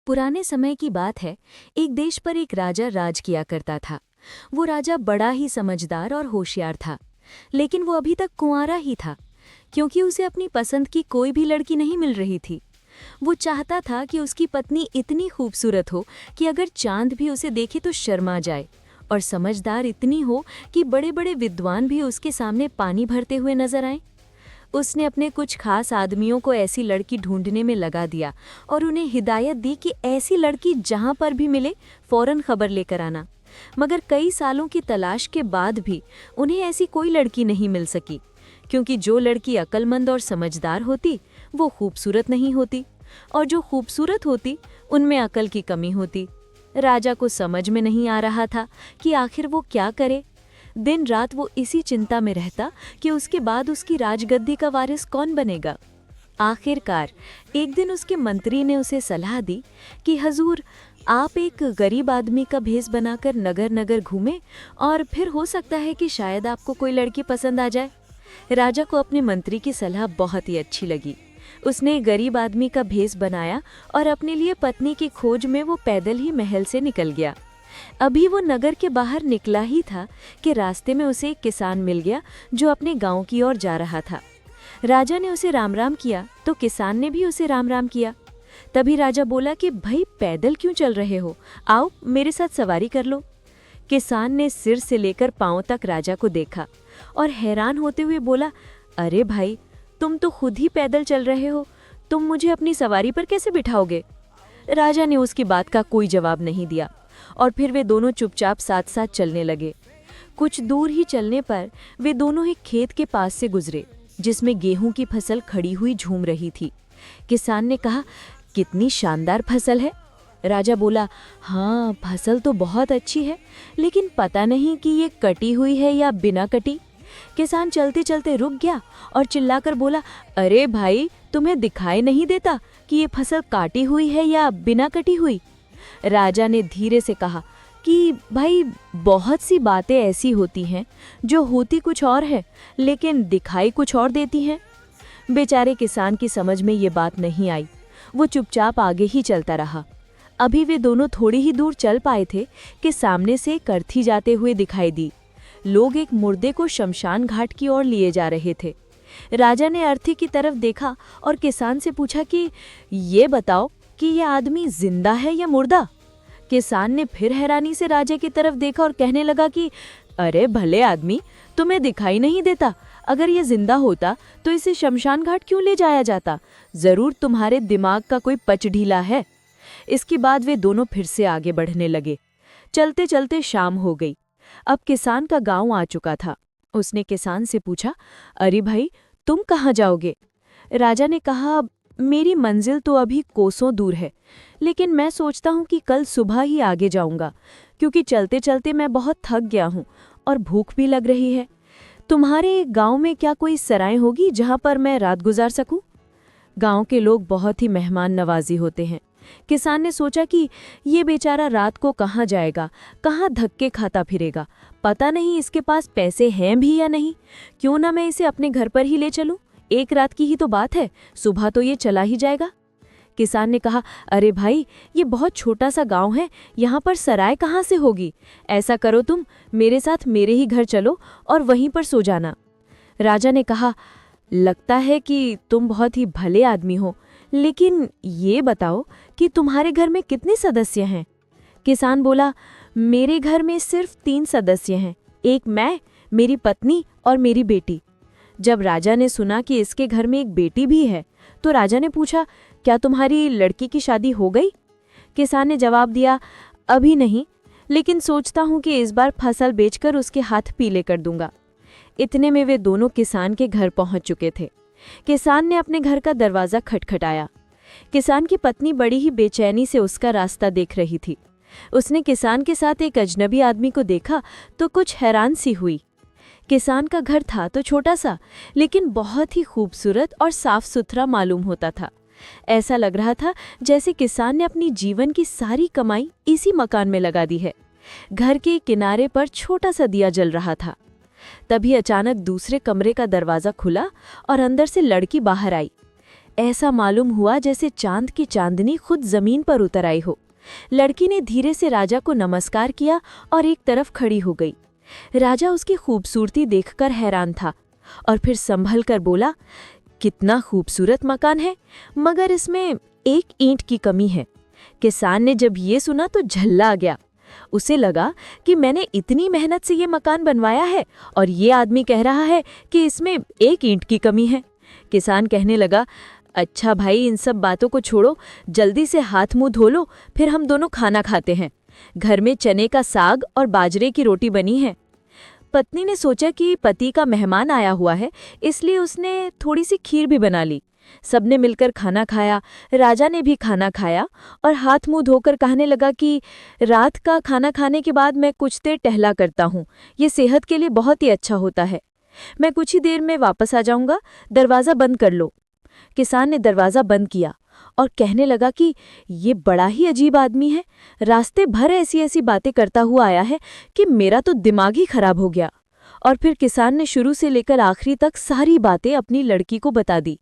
पुराने समय की बात है। एक देश पर एक राजा राज किया करता था। वो राजा बड़ा ही समझदार और होशियार था, लेकिन वो अभी तक कुंवारा ही था, क्योंकि उसे अपनी पसंद की कोई भी लड़की नहीं मिल रही थी। वो चाहता था कि उसकी पत्नी इतनी खूबसूरत हो कि अगर चांद भी उसे देखे तो शर्मा जाए, और समझदार इतनी हो कि बड़े बड़े विद्वान भी उसके सामने पानी भरते हुए नजर आएं। उसने अपने कुछ खास आदमियों को ऐसी लड़की ढूंढने में लगा दिया और उन्हें हिदायत दी कि ऐसी लड़की जहां पर भी मिले फौरन खबर लेकर आना। मगर कई सालों की तलाश के बाद भी उन्हें ऐसी कोई लड़की नहीं मिल सकी, क्योंकि जो लड़की अक्लमंद और समझदार होती वो खूबसूरत नहीं होती, और जो खूबसूरत होती उनमें अकल की कमी होती। राजा को समझ में नहीं आ रहा था कि आखिर वो क्या करे। दिन रात वो इसी चिंता में रहता कि उसके बाद उसकी राजगद्दी का वारिस कौन बनेगा। आखिरकार एक दिन उसके मंत्री ने उसे सलाह दी कि हजूर, आप एक गरीब आदमी का भेष बनाकर नगर नगर घूमें, और फिर हो सकता है कि शायद आपको कोई लड़की पसंद आ जाए। राजा को अपने मंत्री की सलाह बहुत ही अच्छी लगी। उसने गरीब आदमी का भेष बनाया और अपने लिए पत्नी की खोज में वो पैदल ही महल से निकल गया। अभी वो नगर के बाहर निकला ही था कि रास्ते में उसे एक किसान मिल गया जो अपने गांव की ओर जा रहा था। राजा ने उसे राम राम किया तो किसान ने भी उसे राम राम किया। तभी राजा बोला कि भाई, पैदल क्यों चल रहे हो, आओ मेरे साथ सवारी कर लो। किसान ने सिर से लेकर पांव तक राजा को देखा और हैरान होते हुए बोला, अरे भाई, तुम तो खुद ही पैदल चल रहे हो, तुम मुझे अपनी सवारी पर कैसे बिठाओगे। राजा ने उसकी बात का कोई जवाब नहीं दिया और फिर वे दोनों चुपचाप साथ साथ चलने लगे। कुछ दूर ही चलने पर वे दोनों एक खेत के पास से गुजरे जिसमें गेहूं की फसल खड़ी हुई झूम रही थी। किसान ने कहा, कितनी शानदार फसल है। राजा बोला, हाँ, फसल तो बहुत अच्छी है, लेकिन पता नहीं कि ये कटी हुई है या बिना कटी। किसान चलते चलते रुक गया और चिल्लाकर बोला, अरे भाई, तुम्हें दिखाई नहीं देता कि ये फसल काटी हुई है या बिना कटी हुई। राजा ने धीरे से कहा कि भाई, बहुत सी बातें ऐसी होती हैं जो होती कुछ और है लेकिन दिखाई कुछ और देती हैं। बेचारे किसान की समझ में ये बात नहीं आई। वो चुपचाप आगे ही चलता रहा। अभी वे दोनों थोड़ी ही दूर चल पाए थे कि सामने से एक अर्थी जाते हुए दिखाई दी। लोग एक मुर्दे को शमशान घाट की ओर लिए जा रहे थे। राजा ने अर्थी की तरफ देखा और किसान से पूछा कि ये बताओ कि ये आदमी जिंदा है या मुर्दा। किसान ने फिर हैरानी से राजा की तरफ देखा और कहने लगा कि अरे भले आदमी, तुम्हें दिखाई नहीं देता। अगर ये जिंदा होता तो इसे शमशान घाट क्यों ले जाया जाता। जरूर तुम्हारे दिमाग का कोई पच ढीला है। इसके बाद वे दोनों फिर से आगे बढ़ने लगे। चलते चलते शाम हो गई। अब किसान का गांव आ चुका था। उसने किसान से पूछा, अरे भाई, तुम कहाँ जाओगे। राजा ने कहा, मेरी मंजिल तो अभी कोसों दूर है, लेकिन मैं सोचता हूँ कि कल सुबह ही आगे जाऊंगा, क्योंकि चलते चलते मैं बहुत थक गया हूँ और भूख भी लग रही है। तुम्हारे गांव में क्या कोई सराय होगी जहां पर मैं रात गुजार सकूं? गांव के लोग बहुत ही मेहमान नवाजी होते हैं। किसान ने सोचा कि ये बेचारा रात को कहाँ जाएगा, कहाँ धक्के खाता फिरेगा, पता नहीं इसके पास पैसे हैं भी या नहीं। क्यों ना मैं इसे अपने घर पर ही ले चलूं, एक रात की ही तो बात है, सुबह तो ये चला ही जाएगा। किसान ने कहा, अरे भाई, ये बहुत छोटा सा गांव है, यहाँ पर सराय कहाँ से होगी। ऐसा करो, तुम मेरे साथ मेरे ही घर चलो और वहीं पर सो जाना। राजा ने कहा, लगता है कि तुम बहुत ही भले आदमी हो, लेकिन ये बताओ कि तुम्हारे घर में कितने सदस्य हैं। किसान बोला, मेरे घर में सिर्फ 3 सदस्य हैं, एक मैं, मेरी पत्नी और मेरी बेटी। जब राजा ने सुना कि इसके घर में एक बेटी भी है तो राजा ने पूछा, क्या तुम्हारी लड़की की शादी हो गई। किसान ने जवाब दिया, अभी नहीं, लेकिन सोचता हूँ कि इस बार फसल बेचकर उसके हाथ पीले कर दूंगा। इतने में वे दोनों किसान के घर पहुंच चुके थे। किसान ने अपने घर का दरवाज़ा खटखटाया। किसान की पत्नी बड़ी ही बेचैनी से उसका रास्ता देख रही थी। उसने किसान के साथ एक अजनबी आदमी को देखा तो कुछ हैरान सी हुई। किसान का घर था तो छोटा सा, लेकिन बहुत ही खूबसूरत और साफ सुथरा मालूम होता था। ऐसा लग रहा था जैसे किसान ने अपनी जीवन की सारी कमाई इसी मकान में लगा दी है। घर के किनारे पर छोटा सा दिया जल रहा था। तभी अचानक दूसरे कमरे का दरवाज़ा खुला और अंदर से लड़की बाहर आई। ऐसा मालूम हुआ जैसे चांद की चांदनी खुद जमीन पर उतर आई हो। लड़की ने धीरे से राजा को नमस्कार किया और एक तरफ खड़ी हो गई। राजा उसकी खूबसूरती देखकर हैरान था और फिर संभल कर बोला, कितना खूबसूरत मकान है, मगर इसमें एक ईंट की कमी है। किसान ने जब ये सुना तो झल्ला गया। उसे लगा कि मैंने इतनी मेहनत से ये मकान बनवाया है और ये आदमी कह रहा है कि इसमें एक ईंट की कमी है। किसान कहने लगा, अच्छा भाई, इन सब बातों को छोड़ो, जल्दी से हाथ मुंह धो लो, फिर हम दोनों खाना खाते हैं। घर में चने का साग और बाजरे की रोटी बनी है। पत्नी ने सोचा कि पति का मेहमान आया हुआ है, इसलिए उसने थोड़ी सी खीर भी बना ली। सबने मिलकर खाना खाया। राजा ने भी खाना खाया और हाथ मुंह धोकर कहने लगा कि रात का खाना खाने के बाद मैं कुछ देर टहला करता हूँ, ये सेहत के लिए बहुत ही अच्छा होता है। मैं कुछ ही देर में वापस आ जाऊंगा, दरवाज़ा बंद कर लो। किसान ने दरवाज़ा बंद किया और कहने लगा कि ये बड़ा ही अजीब आदमी है, रास्ते भर ऐसी ऐसी बातें करता हुआ आया है कि मेरा तो दिमाग ही खराब हो गया। और फिर किसान ने शुरू से लेकर आखिरी तक सारी बातें अपनी लड़की को बता दी।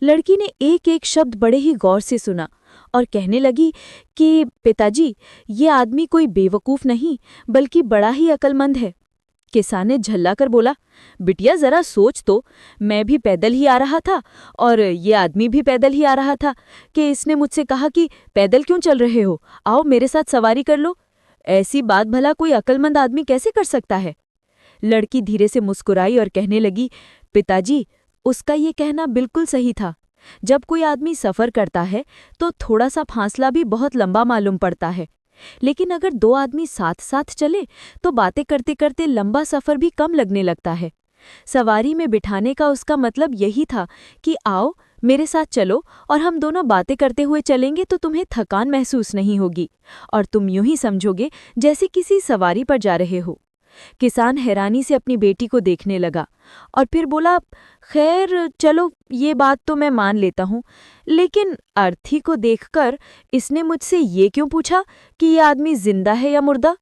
लड़की ने एक एक शब्द बड़े ही गौर से सुना और कहने लगी कि पिताजी, ये आदमी कोई बेवकूफ़ नहीं बल्कि बड़ा ही अक्लमंद है। किसान ने झल्लाकर बोला, बिटिया जरा सोच तो, मैं भी पैदल ही आ रहा था और ये आदमी भी पैदल ही आ रहा था कि इसने मुझसे कहा कि पैदल क्यों चल रहे हो, आओ मेरे साथ सवारी कर लो। ऐसी बात भला कोई अक्लमंद आदमी कैसे कर सकता है। लड़की धीरे से मुस्कुराई और कहने लगी, पिताजी, उसका ये कहना बिल्कुल सही था। जब कोई आदमी सफ़र करता है तो थोड़ा सा फासला भी बहुत लंबा मालूम पड़ता है, लेकिन अगर दो आदमी साथ साथ चले तो बातें करते करते लंबा सफ़र भी कम लगने लगता है। सवारी में बिठाने का उसका मतलब यही था कि आओ मेरे साथ चलो और हम दोनों बातें करते हुए चलेंगे तो तुम्हें थकान महसूस नहीं होगी और तुम यूं ही समझोगे जैसे किसी सवारी पर जा रहे हो। किसान हैरानी से अपनी बेटी को देखने लगा और फिर बोला, खैर चलो, ये बात तो मैं मान लेता हूँ, लेकिन अर्थी को देखकर इसने मुझसे ये क्यों पूछा कि ये आदमी जिंदा है या मुर्दा।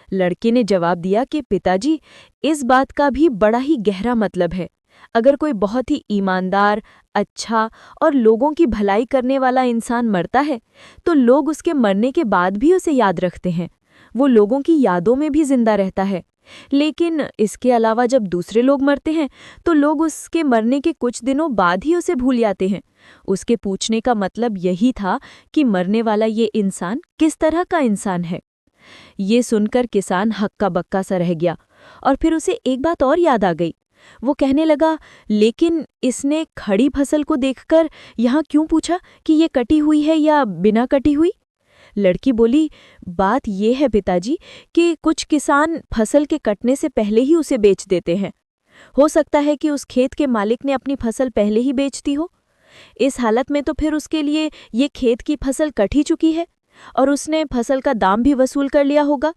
लड़के ने जवाब दिया कि पिताजी, इस बात का भी बड़ा ही गहरा मतलब है। अगर कोई बहुत ही ईमानदार, अच्छा और लोगों की भलाई करने वाला इंसान मरता है तो लोग उसके मरने के बाद भी उसे याद रखते हैं, वो लोगों की यादों में भी जिंदा रहता है। लेकिन इसके अलावा जब दूसरे लोग मरते हैं तो लोग उसके मरने के कुछ दिनों बाद ही उसे भूल जाते हैं। उसके पूछने का मतलब यही था कि मरने वाला ये इंसान किस तरह का इंसान है। ये सुनकर किसान हक्का बक्का सा रह गया और फिर उसे एक बात और याद आ गई। वो कहने लगा, लेकिन इसने खड़ी फसल को देखकर यहाँ क्यों पूछा कि ये कटी हुई है या बिना कटी हुई। लड़की बोली, बात यह है पिताजी कि कुछ किसान फसल के कटने से पहले ही उसे बेच देते हैं। हो सकता है कि उस खेत के मालिक ने अपनी फसल पहले ही बेच दी हो। इस हालत में तो फिर उसके लिए ये खेत की फसल कट ही चुकी है और उसने फसल का दाम भी वसूल कर लिया होगा।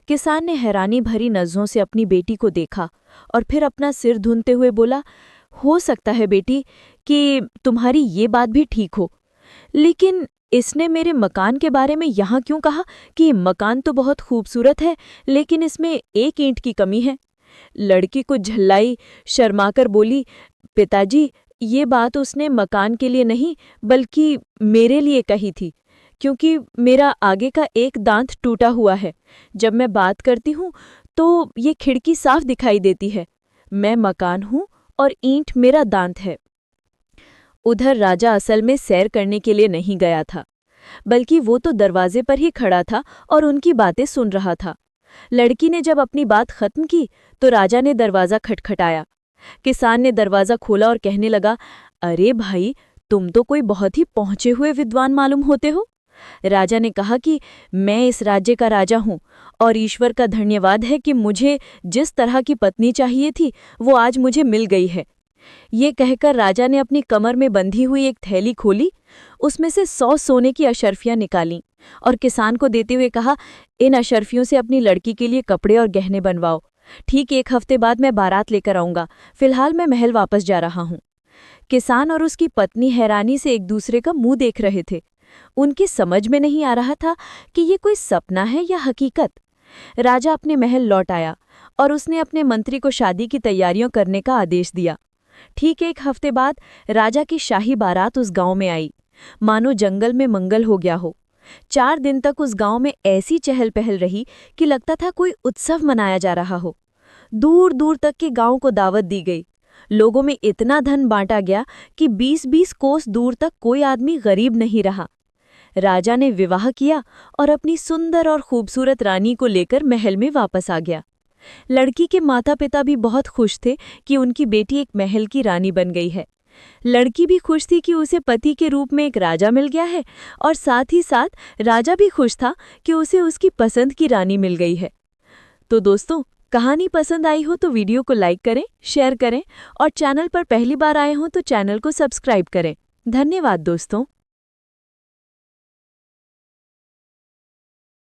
किसान ने हैरानी भरी नज़रों से अपनी बेटी को देखा और फिर अपना सिर धुनते हुए बोला, हो सकता है बेटी कि तुम्हारी ये बात भी ठीक हो, लेकिन इसने मेरे मकान के बारे में यहाँ क्यों कहा कि मकान तो बहुत खूबसूरत है लेकिन इसमें एक ईंट की कमी है। लड़की को झल्लाई शर्माकर बोली, पिताजी, ये बात उसने मकान के लिए नहीं बल्कि मेरे लिए कही थी, क्योंकि मेरा आगे का एक दांत टूटा हुआ है। जब मैं बात करती हूँ तो ये खिड़की साफ दिखाई देती है। मैं मकान हूँ और ईंट मेरा दांत है। उधर राजा असल में सैर करने के लिए नहीं गया था, बल्कि वो तो दरवाजे पर ही खड़ा था और उनकी बातें सुन रहा था। लड़की ने जब अपनी बात खत्म की तो राजा ने दरवाज़ा खटखटाया। किसान ने दरवाज़ा खोला और कहने लगा, अरे भाई, तुम तो कोई बहुत ही पहुँचे हुए विद्वान मालूम होते हो। राजा ने कहा कि मैं इस राज्य का राजा हूँ और ईश्वर का धन्यवाद है कि मुझे जिस तरह की पत्नी चाहिए थी वो आज मुझे मिल गई है। ये कहकर राजा ने अपनी कमर में बंधी हुई एक थैली खोली, उसमें से 100 सोने की अशर्फियाँ निकालीं और किसान को देते हुए कहा, इन अशर्फियों से अपनी लड़की के लिए कपड़े और गहने बनवाओ। ठीक 1 हफ्ते बाद मैं बारात लेकर आऊँगा, फिलहाल मैं महल वापस जा रहा हूँ। किसान और उसकी पत्नी हैरानी से एक दूसरे का मुंह देख रहे थे। उनकी समझ में नहीं आ रहा था कि ये कोई सपना है या हकीकत। राजा अपने महल लौट आया और उसने अपने मंत्री को शादी की तैयारियां करने का आदेश दिया। ठीक 1 हफ्ते बाद राजा की शाही बारात उस गांव में आई, मानो जंगल में मंगल हो गया हो। 4 दिन तक उस गांव में ऐसी चहल पहल रही कि लगता था कोई उत्सव मनाया जा रहा हो। दूर दूर तक के गांव को दावत दी गई। लोगों में इतना धन बांटा गया कि 20-20 कोस दूर तक कोई आदमी गरीब नहीं रहा। राजा ने विवाह किया और अपनी सुंदर और खूबसूरत रानी को लेकर महल में वापस आ गया। लड़की के माता पिता भी बहुत खुश थे कि उनकी बेटी एक महल की रानी बन गई है। लड़की भी खुश थी कि उसे पति के रूप में एक राजा मिल गया है, और साथ ही साथ राजा भी खुश था कि उसे उसकी पसंद की रानी मिल गई है। तो दोस्तों, कहानी पसंद आई हो तो वीडियो को लाइक करें, शेयर करें और चैनल पर पहली बार आए हो तो चैनल को सब्सक्राइब करें। धन्यवाद दोस्तों।